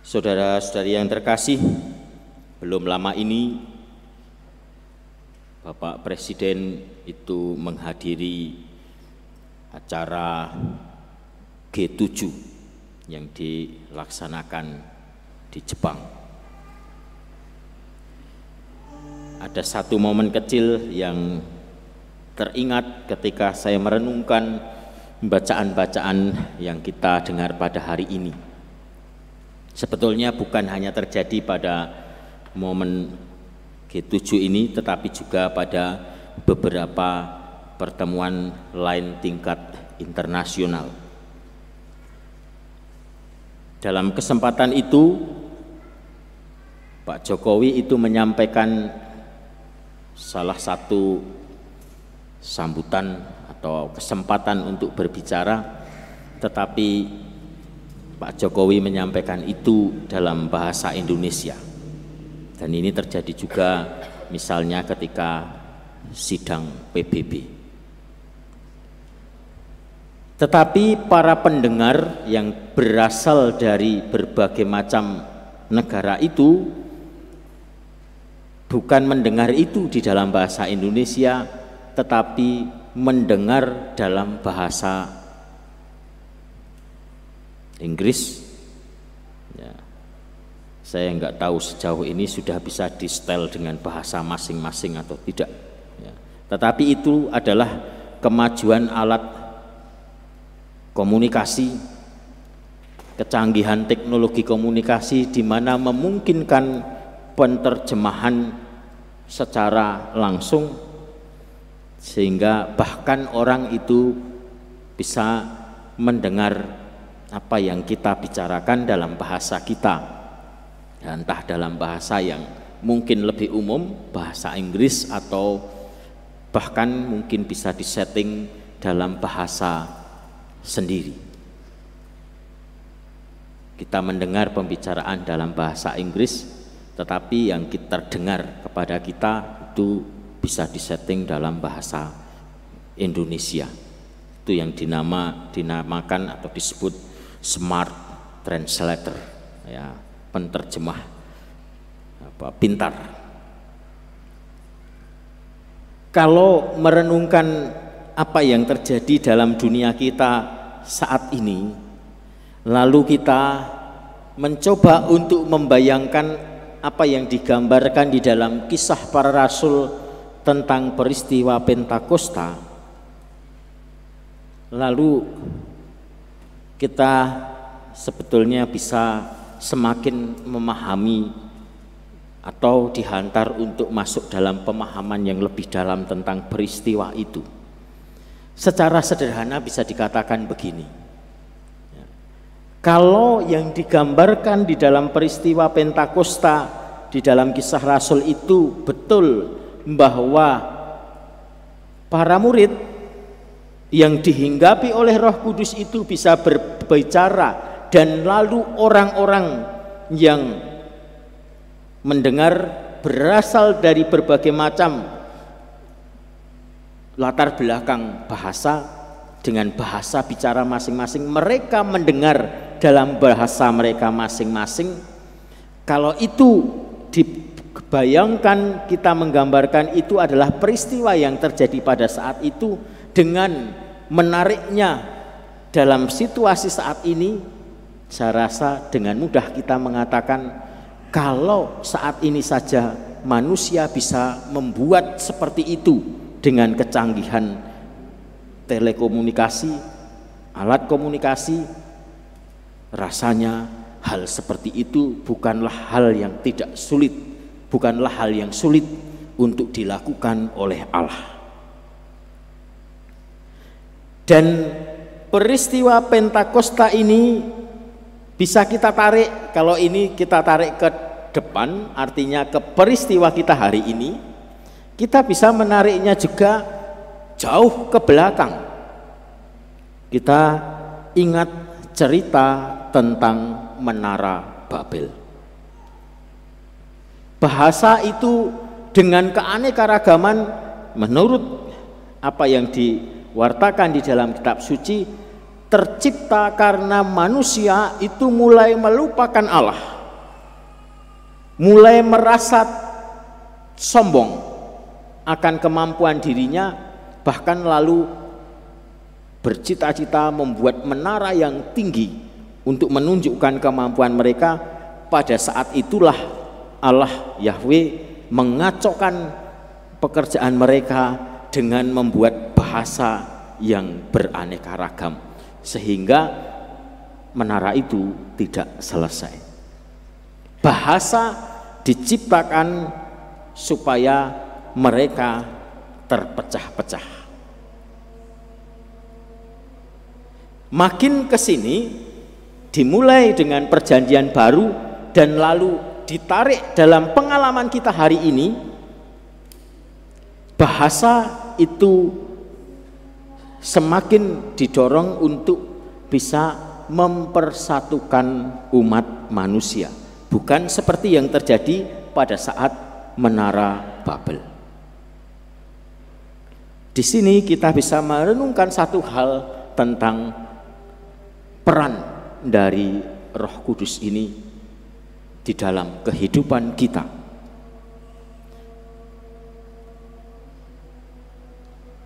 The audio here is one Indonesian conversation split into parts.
Saudara-saudari yang terkasih, belum lama ini Bapak Presiden itu menghadiri acara G7 yang dilaksanakan di Jepang. Ada satu momen kecil yang teringat ketika saya merenungkan bacaan-bacaan yang kita dengar pada hari ini. Sebetulnya bukan hanya terjadi pada momen G7 ini, tetapi juga pada beberapa pertemuan lain tingkat internasional. Dalam kesempatan itu, Pak Jokowi itu menyampaikan salah satu sambutan atau kesempatan untuk berbicara, tetapi Pak Jokowi menyampaikan itu dalam bahasa Indonesia. Dan ini terjadi juga misalnya ketika sidang PBB. Tetapi para pendengar yang berasal dari berbagai macam negara itu bukan mendengar itu di dalam bahasa Indonesia, tetapi mendengar dalam bahasa Inggris. Ya, saya nggak tahu sejauh ini sudah bisa di setel dengan bahasa masing-masing atau tidak. Ya, tetapi itu adalah kemajuan alat komunikasi, kecanggihan teknologi komunikasi di mana memungkinkan penerjemahan secara langsung, sehingga bahkan orang itu bisa mendengar apa yang kita bicarakan dalam bahasa kita, entah dalam bahasa yang mungkin lebih umum, bahasa Inggris, atau bahkan mungkin bisa disetting dalam bahasa sendiri. Kita mendengar pembicaraan dalam bahasa Inggris, tetapi yang kita dengar kepada kita itu bisa disetting dalam bahasa Indonesia. Itu yang dinamakan atau disebut smart translator, ya, penerjemah pintar. Kalau merenungkan apa yang terjadi dalam dunia kita saat ini, lalu kita mencoba untuk membayangkan apa yang digambarkan di dalam kisah para rasul tentang peristiwa Pentakosta, lalu kita sebetulnya bisa semakin memahami atau dihantar untuk masuk dalam pemahaman yang lebih dalam tentang peristiwa itu. Secara sederhana bisa dikatakan begini, kalau yang digambarkan di dalam peristiwa Pentakosta di dalam kisah Rasul itu betul, bahwa para murid yang dihinggapi oleh Roh Kudus itu bisa berbicara, dan lalu orang-orang yang mendengar berasal dari berbagai macam latar belakang bahasa, dengan bahasa bicara masing-masing, mereka mendengar dalam bahasa mereka masing-masing. Kalau itu dibayangkan, kita menggambarkan itu adalah peristiwa yang terjadi pada saat itu. Dengan menariknya dalam situasi saat ini, saya rasa dengan mudah kita mengatakan, kalau saat ini saja manusia bisa membuat seperti itu dengan kecanggihan telekomunikasi, alat komunikasi, rasanya hal seperti itu bukanlah hal yang tidak sulit, bukanlah hal yang sulit untuk dilakukan oleh Allah. Dan peristiwa Pentakosta ini bisa kita tarik, kalau ini kita tarik ke depan, artinya ke peristiwa kita hari ini, kita bisa menariknya juga jauh ke belakang. Kita ingat cerita tentang Menara Babel. Bahasa itu dengan keanekaragaman, menurut apa yang diwartakan di dalam kitab suci, tercipta karena manusia itu mulai melupakan Allah. mulai merasa sombong akan kemampuan dirinya, bahkan lalu bercita-cita membuat menara yang tinggi untuk menunjukkan kemampuan mereka. Pada saat itulah Allah Yahweh mengacaukan pekerjaan mereka dengan membuat bahasa yang beraneka ragam, sehingga menara itu tidak selesai. Bahasa diciptakan supaya mereka terpecah-pecah. Makin ke sini, dimulai dengan perjanjian baru dan lalu ditarik dalam pengalaman kita hari ini, bahasa itu semakin didorong untuk bisa mempersatukan umat manusia, bukan seperti yang terjadi pada saat Menara Babel. Di sini kita bisa merenungkan satu hal tentang peran dari Roh Kudus ini di dalam kehidupan kita.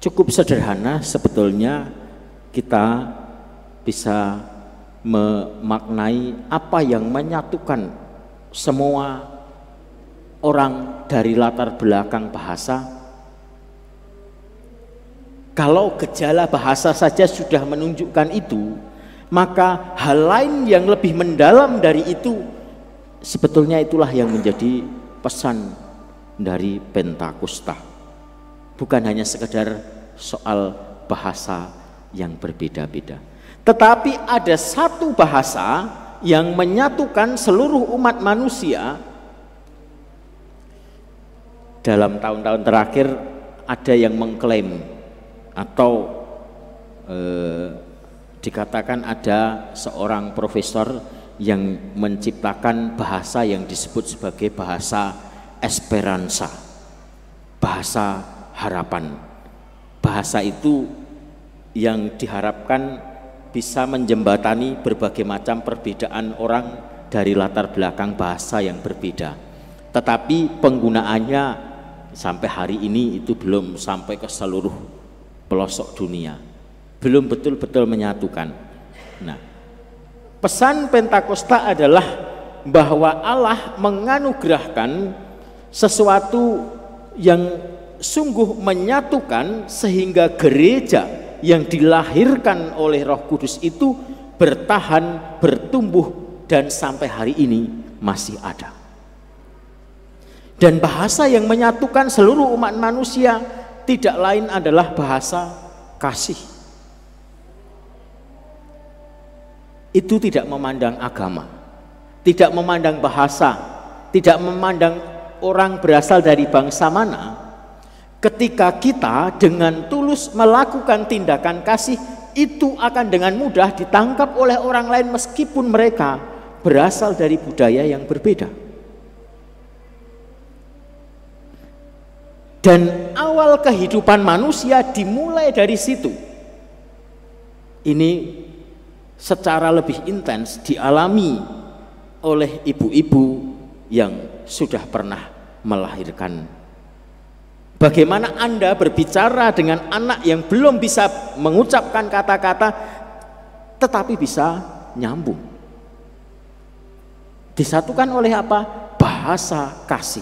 Cukup sederhana sebetulnya kita bisa memaknai apa yang menyatukan semua orang dari latar belakang bahasa. Kalau gejala bahasa saja sudah menunjukkan itu, maka hal lain yang lebih mendalam dari itu, sebetulnya itulah yang menjadi pesan dari Pentakosta. Bukan hanya sekedar soal bahasa yang berbeda-beda, tetapi ada satu bahasa yang menyatukan seluruh umat manusia. Dalam tahun-tahun terakhir ada yang mengklaim atau dikatakan ada seorang profesor yang menciptakan bahasa yang disebut sebagai bahasa Esperanza, bahasa harapan. Bahasa itu yang diharapkan bisa menjembatani berbagai macam perbedaan orang dari latar belakang bahasa yang berbeda. Tetapi penggunaannya sampai hari ini itu belum sampai ke seluruh pelosok dunia, belum betul-betul menyatukan. Nah, pesan Pentakosta adalah bahwa Allah menganugerahkan sesuatu yang sungguh menyatukan, sehingga gereja yang dilahirkan oleh Roh Kudus itu bertahan, bertumbuh, dan sampai hari ini masih ada. Dan bahasa yang menyatukan seluruh umat manusia tidak lain adalah bahasa kasih. Itu tidak memandang agama, tidak memandang bahasa, tidak memandang orang berasal dari bangsa mana. Ketika kita dengan tulus melakukan tindakan kasih, itu akan dengan mudah ditangkap oleh orang lain meskipun mereka berasal dari budaya yang berbeda. Dan awal kehidupan manusia dimulai dari situ. Ini secara lebih intens dialami oleh ibu-ibu yang sudah pernah melahirkan. Bagaimana Anda berbicara dengan anak yang belum bisa mengucapkan kata-kata tetapi bisa nyambung. Disatukan oleh apa? Bahasa kasih.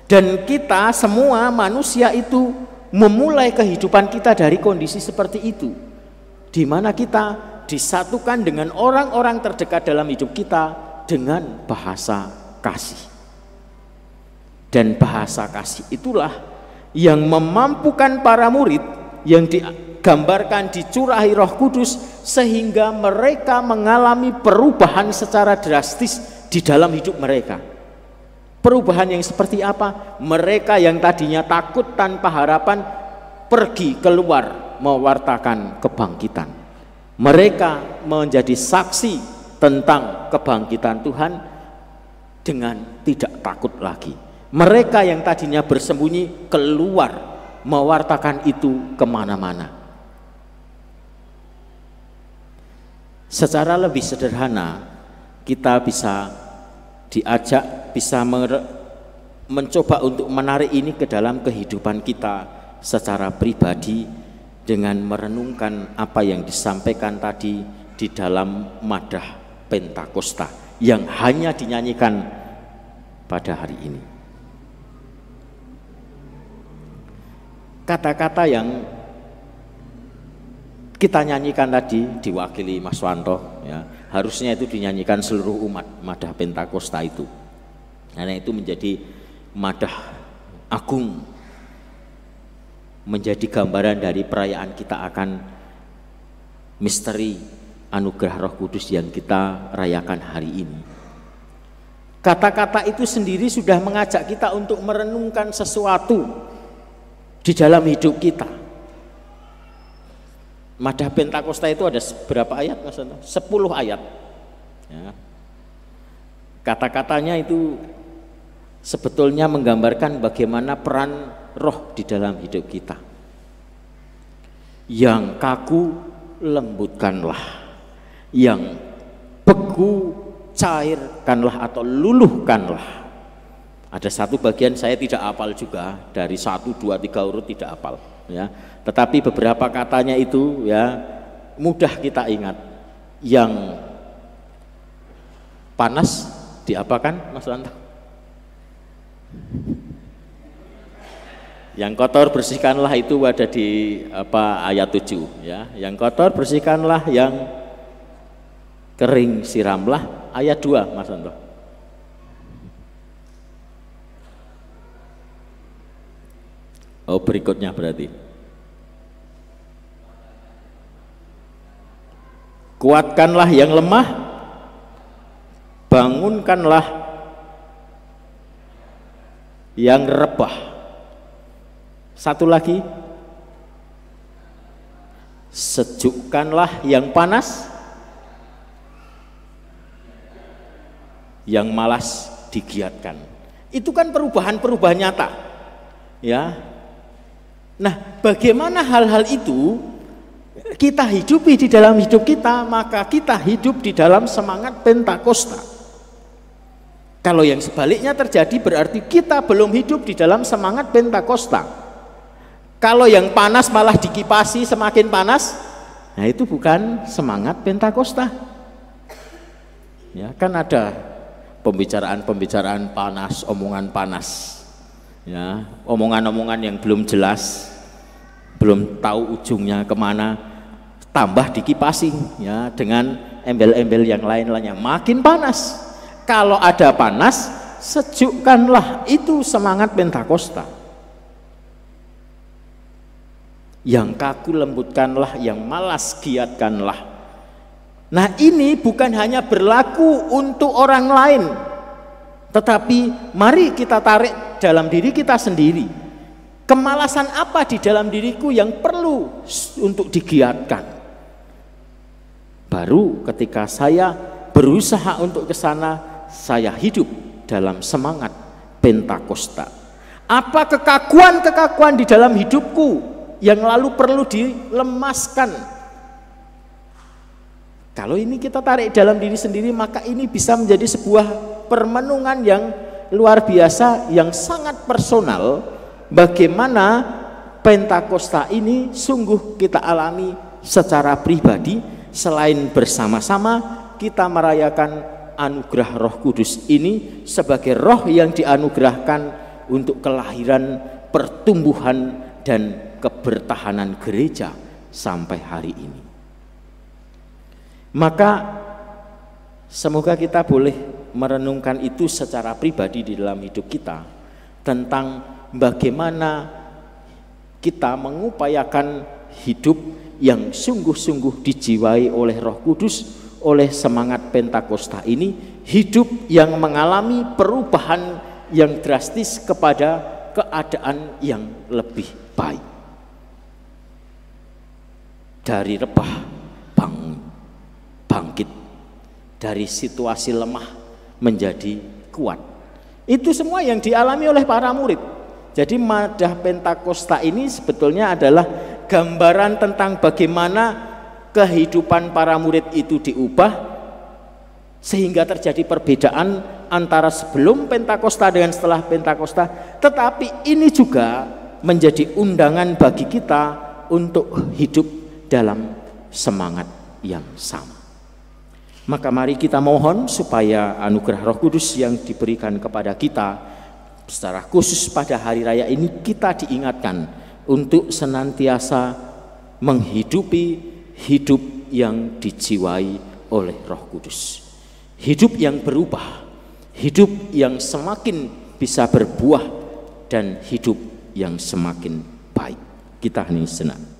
Dan kita semua manusia itu memulai kehidupan kita dari kondisi seperti itu, di mana kita disatukan dengan orang-orang terdekat dalam hidup kita dengan bahasa kasih. Dan bahasa kasih itulah yang memampukan para murid yang digambarkan dicurahi Roh Kudus, sehingga mereka mengalami perubahan secara drastis di dalam hidup mereka. Perubahan yang seperti apa? Mereka yang tadinya takut tanpa harapan pergi keluar mewartakan kebangkitan. Mereka menjadi saksi tentang kebangkitan Tuhan dengan tidak takut lagi. Mereka yang tadinya bersembunyi keluar mewartakan itu kemana-mana. Secara lebih sederhana kita bisa diajak bisa mencoba untuk menarik ini ke dalam kehidupan kita secara pribadi dengan merenungkan apa yang disampaikan tadi di dalam madah Pentakosta yang hanya dinyanyikan pada hari ini. Kata-kata yang kita nyanyikan tadi diwakili Mas Wanto, ya, harusnya itu dinyanyikan seluruh umat madah Pentakosta itu, karena itu menjadi madah agung, menjadi gambaran dari perayaan kita akan misteri anugerah Roh Kudus yang kita rayakan hari ini. Kata-kata itu sendiri sudah mengajak kita untuk merenungkan sesuatu di dalam hidup kita. Madah Pentakosta itu ada berapa ayat, Mas Anto? 10 ayat. Ya. Kata-katanya itu sebetulnya menggambarkan bagaimana peran roh di dalam hidup kita. Yang kaku lembutkanlah, yang beku cairkanlah atau luluhkanlah. Ada satu bagian saya tidak hafal juga, dari 1, 2, 3 urut tidak hafal, ya. Tetapi beberapa katanya itu ya mudah kita ingat. Yang panas diapakan, Mas Wanto? Yang kotor bersihkanlah, itu ada di ayat 7, ya. Yang kotor bersihkanlah, yang kering siramlah, ayat 2, Mas Wanto. Oh, berikutnya berarti. Kuatkanlah yang lemah, bangunkanlah yang rebah. Satu lagi, sejukkanlah yang panas, yang malas digiatkan. Itu kan perubahan-perubahan nyata, ya. Nah, bagaimana hal-hal itu kita hidupi di dalam hidup kita, maka kita hidup di dalam semangat Pentakosta. Kalau yang sebaliknya terjadi berarti kita belum hidup di dalam semangat Pentakosta. Kalau yang panas malah dikipasi semakin panas, nah itu bukan semangat Pentakosta. Ya, kan ada pembicaraan-pembicaraan panas, omongan panas, ya, omongan-omongan yang belum jelas, belum tahu ujungnya kemana, tambah dikipasi, ya, dengan embel-embel yang lain-lainnya, makin panas. Kalau ada panas, sejukkanlah, itu semangat Pentakosta. Yang kaku lembutkanlah, yang malas giatkanlah. Nah, ini bukan hanya berlaku untuk orang lain, tetapi mari kita tarik dalam diri kita sendiri. Kemalasan apa di dalam diriku yang perlu untuk digiatkan? Baru ketika saya berusaha untuk ke sana, saya hidup dalam semangat Pentakosta. Apa kekakuan-kekakuan di dalam hidupku yang lalu perlu dilemaskan? Kalau ini kita tarik dalam diri sendiri, maka ini bisa menjadi sebuah permenungan yang luar biasa, yang sangat personal. Bagaimana Pentakosta ini sungguh kita alami secara pribadi, selain bersama-sama kita merayakan anugerah Roh Kudus ini sebagai roh yang dianugerahkan untuk kelahiran, pertumbuhan, dan kebertahanan gereja sampai hari ini. Maka semoga kita boleh merenungkan itu secara pribadi di dalam hidup kita, tentang bagaimana kita mengupayakan hidup yang sungguh-sungguh dijiwai oleh Roh Kudus, oleh semangat Pentakosta ini, hidup yang mengalami perubahan yang drastis kepada keadaan yang lebih baik. Dari rebah bangkit, dari situasi lemah menjadi kuat. Itu semua yang dialami oleh para murid. Jadi madah Pentakosta ini sebetulnya adalah gambaran tentang bagaimana kehidupan para murid itu diubah sehingga terjadi perbedaan antara sebelum Pentakosta dengan setelah Pentakosta, tetapi ini juga menjadi undangan bagi kita untuk hidup dalam semangat yang sama. Maka mari kita mohon supaya anugerah Roh Kudus yang diberikan kepada kita secara khusus pada hari raya ini, kita diingatkan untuk senantiasa menghidupi hidup yang dijiwai oleh Roh Kudus. Hidup yang berubah, hidup yang semakin bisa berbuah, dan hidup yang semakin baik. Kita hening sejenak.